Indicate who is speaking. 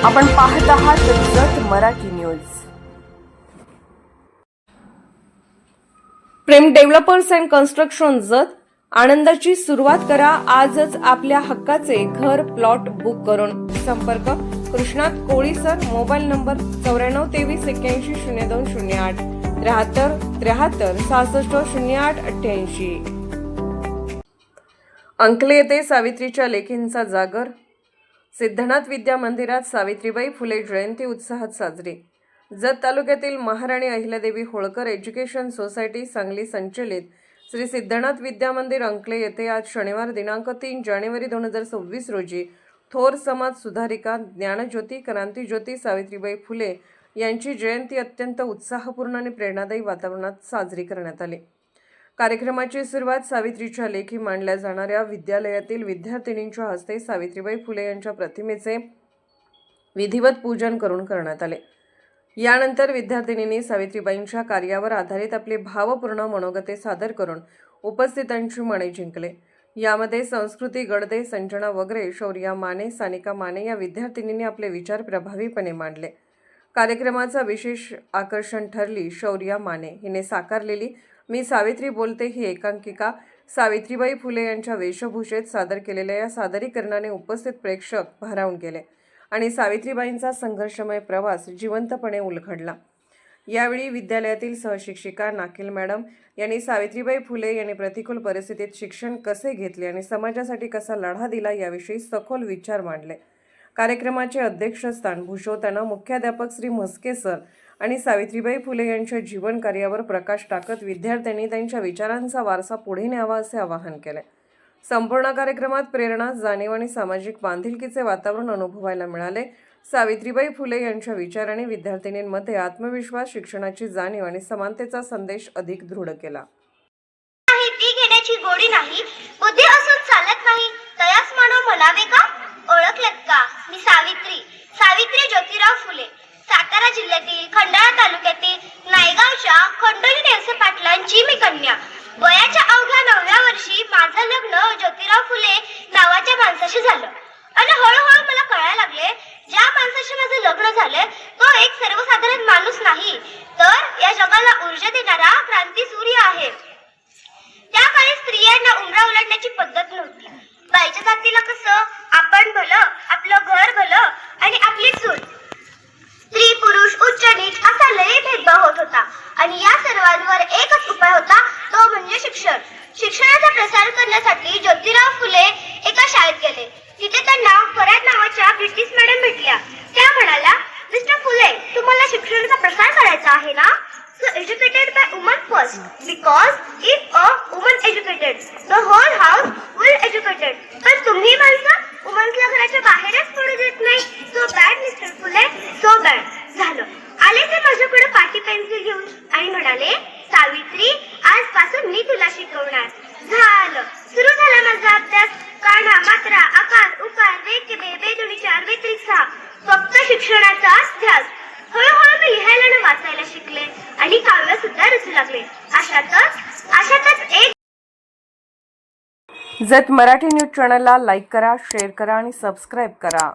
Speaker 1: आपण पाहत आहात जत Marathi news. Prem developers and construction जत आनंदाची सुरुवात करा आजच आपल्या हक्काचे घर प्लॉट बुक करून। संपर्क कृष्णात कोळी सर, मोबाईल नंबर 9423810208 73 67 08 88। अंकले येथे सावित्रीच्या लेकींचा जागर। सिद्धनाथ विद्या मंदिरात सावित्रीबाई फुले जयंती उत्साहात साजरी। जत तालुक्यातील महाराणी अहिल्यादेवी होळकर एज्युकेशन सोसायटी सांगली संचलित श्री सिद्धनाथ विद्या मंदिर अंकले येथे आज शनिवार दिनांक 3 जानेवारी 2026 रोजी थोर समाज सुधारिका ज्ञानज्योती क्रांतीज्योती सावित्रीबाई फुले यांची जयंती अत्यंत उत्साहपूर्ण आणि प्रेरणादायी वातावरणात साजरी करण्यात आली। कार्यक्रमाची सुरुवात सावित्रीच्या लेखी मानल्या जाणाऱ्या विद्यालयातील विद्यार्थिनींच्या हस्ते सावित्रीबाई फुले यांच्या प्रतिमेचे विधिवत पूजन करून करण्यात आले। यानंतर विद्यार्थिनींनी सावित्रीबाईंच्या कार्यावर आधारित आपली भावपूर्ण मनोगते सादर करून उपस्थितांची मने जिंकले। यामध्ये संस्कृती गडदे, संजना वगैरे, शौर्या माने, सानिका माने या विद्यार्थिनींनी आपले विचार प्रभावीपणे मांडले। कार्यक्रमाचा विशेष आकर्षण ठरली शौर्या माने हिने साकारलेली मी सावित्री बोलते ही एकांकिका। सावित्रीबाई फुले यांच्या वेशभूषेत सादर केलेल्या या सादरीकरणाने उपस्थित प्रेक्षक भारावून गेले आणि सावित्रीबाईंचा संघर्षमय प्रवास जिवंतपणे उलगडला। यावेळी विद्यालयातील सहशिक्षिका नाकील मॅडम यांनी सावित्रीबाई फुले यांनी प्रतिकूल परिस्थितीत शिक्षण कसे घेतले आणि समाजासाठी कसा लढा दिला याविषयी सखोल विचार मांडले। कार्यक्रमाचे अध्यक्षस्थान भूषवताना मुख्याध्यापक श्री म्हस्के सर आणि सावित्रीबाई फुले यांच्या जीवन कार्यावर प्रकाश टाकत विद्यार्थ्यांनी त्यांच्या विचारांचा वारसा पुढे न्यावा असे आवाहन केले। संपूर्ण कार्यक्रमात प्रेरणा, जाणीव आणि सामाजिक बांधिलकीचे वातावरण अनुभवायला मिळाले। सावित्रीबाई फुले यांच्या विचाराने विद्यार्थिनींमध्ये आत्मविश्वास, शिक्षणाची जाणीव आणि समानतेचा संदेश अधिक दृढ केला।
Speaker 2: ती घेण्याची गोडी नाही, बुद्धी असून चालत नाही, तयास मानव म्हणावे का? ओळखलेत का? मी सावित्री ज्योतिराव फुले, सातारा जिल्ह्यातील खंडाळा तालुक्यातील नायगावच्या खंडोली नेवसे पाटलांची मी कन्या। वयाच्या अवघ्या 9व्या वर्षी माझं लग्न ज्योतिराव फुले नावाच्या माणसाशी झालं आणि हळूहळू मला कळायला लागले ज्या माणसाशी माझं लग्न झालं तो एक सर्वसाधारण माणूस नाही, तर या जगाला ऊर्जा देणारा क्रांतीसूर्य आहे। त्या काळी स्त्रियांना उमरा उलटण्याची पद्धत नव्हती। बाईच्या जातीला कसं आपण भलं, आपलं घर भलं आणि आपली सून, स्त्री पुरुष उच्च नीच असा लय भेदभाव होत होता आणि या सर्वांवर एकच उपाय होता, तो म्हणजे शिक्षण। शिक्षणाचा प्रसार करण्यासाठी ज्योतिराव फुले एका शाळेत गेले। तिथे त्यांना फराद नावाच्या ब्रिटिश मॅडम भेटल्या। त्या म्हणाल्या, मिस्टर फुले, तुम्हाला शिक्षणाचा प्रसार करायचा आहे ना? So educated by woman first, because if a woman educated, the whole house will educated. पण तुम्ही माणसं वुमन्सला घराच्या बाहेरच पडू देत नाही। So bad मिस्टर फुले, so bad. झालं। आले ते माझ्याकडे पाटी पेन्सिल घेऊन आणि म्हणाले, सावित्री, आजपासून मी तुला शिकवणार। झालं, सुरू झाला माझा अभ्यास। काना, मात्रा, आकार, उकार, वेग, बेदोडी 4, बेत्रिक 6, फक्त शिक्षणाचा अभ्यास। हळूहळू मी लिहायला आणि वाचायला शिकले आणि काव्य सुद्धा रचू लागले। अशातच एक
Speaker 1: जत मराठी न्यूज चॅनलला लाईक करा, शेअर करा आणि सबस्क्राईब करा।